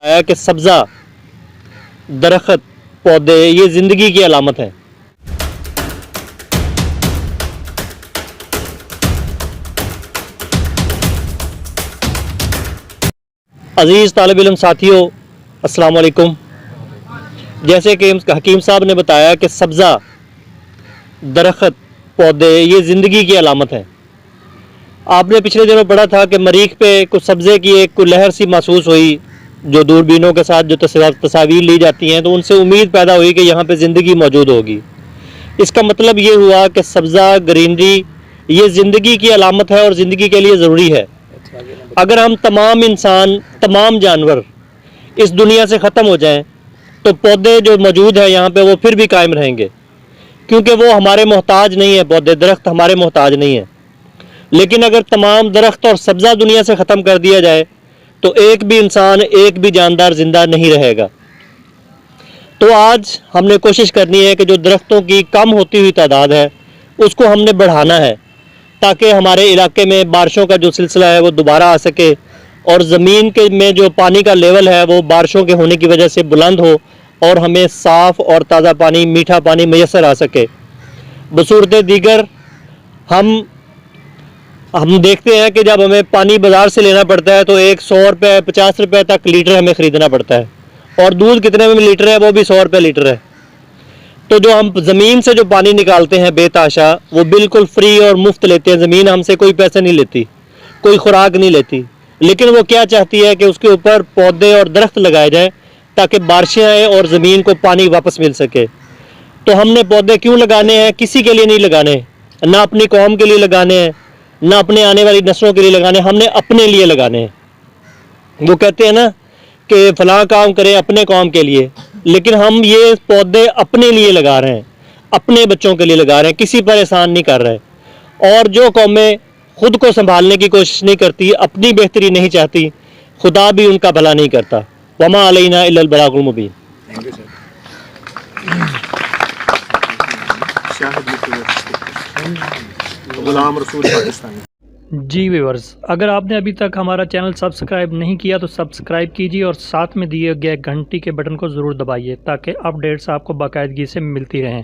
आया कि सब्ज़ा, दरख्त, पौधे ये ज़िंदगी की अलामत है। अज़ीज़ तालिब इल्म साथियों, अस्सलाम वालेकुम। जैसे कि हकीम साहब ने बताया कि सब्ज़ा, दरख्त, पौधे ये ज़िंदगी की अलामत है। आपने पिछले दिनों पढ़ा था कि मरीख पे कुछ सब्ज़े की एक लहर सी महसूस हुई, जो दूरबीनों के साथ जो तस्वीर ली जाती हैं तो उनसे उम्मीद पैदा हुई कि यहाँ पे ज़िंदगी मौजूद होगी। इसका मतलब ये हुआ कि सब्ज़ा, ग्रीनरी ये ज़िंदगी की अलामत है और ज़िंदगी के लिए ज़रूरी है। अगर हम तमाम इंसान, तमाम जानवर इस दुनिया से ख़त्म हो जाएं तो पौधे जो मौजूद हैं यहाँ पे वो फिर भी कायम रहेंगे, क्योंकि वो हमारे मोहताज नहीं है। पौधे, दरख्त हमारे मोहताज नहीं है। लेकिन अगर तमाम दरख्त और सब्ज़ा दुनिया से ख़त्म कर दिया जाए तो एक भी इंसान, एक भी जानदार ज़िंदा नहीं रहेगा। तो आज हमने कोशिश करनी है कि जो दरख्तों की कम होती हुई तादाद है उसको हमने बढ़ाना है, ताकि हमारे इलाके में बारिशों का जो सिलसिला है वो दोबारा आ सके और ज़मीन के में जो पानी का लेवल है वो बारिशों के होने की वजह से बुलंद हो और हमें साफ़ और ताज़ा पानी, मीठा पानी मैसर आ सके। बसूरत दीगर हम देखते हैं कि जब हमें पानी बाज़ार से लेना पड़ता है तो एक 100 रुपये 50 रुपये तक लीटर हमें ख़रीदना पड़ता है, और दूध कितने में लीटर है वो भी 100 रुपये लीटर है। तो जो हम ज़मीन से जो पानी निकालते हैं बेताशा, वो बिल्कुल फ्री और मुफ्त लेते हैं। ज़मीन हमसे कोई पैसे नहीं लेती, कोई खुराक नहीं लेती, लेकिन वो क्या चाहती है कि उसके ऊपर पौधे और दरख्त लगाए जाएँ ताकि बारिशें आए और ज़मीन को पानी वापस मिल सके। तो हमने पौधे क्यों लगाने हैं? किसी के लिए नहीं लगाने, ना अपनी कौम के लिए लगाने हैं, ना अपने आने वाली नस्लों के लिए लगाने, हमने अपने लिए लगाने हैं। वो कहते हैं ना कि फ़लाँ काम करें अपने कौम के लिए, लेकिन हम ये पौधे अपने लिए लगा रहे हैं, अपने बच्चों के लिए लगा रहे हैं, किसी पर एहसान नहीं कर रहे। और जो कौमें ख़ुद को संभालने की कोशिश नहीं करती, अपनी बेहतरी नहीं चाहती, खुदा भी उनका भला नहीं करता। वमा अलैना इल्लल बलागुल मुबीन। गुलाम रसूल पाकिस्तानी। जी व्यूअर्स, अगर आपने अभी तक हमारा चैनल सब्सक्राइब नहीं किया तो सब्सक्राइब कीजिए और साथ में दिए गए घंटी के बटन को ज़रूर दबाइए ताकि अपडेट्स आपको बाकायदगी से मिलती रहें।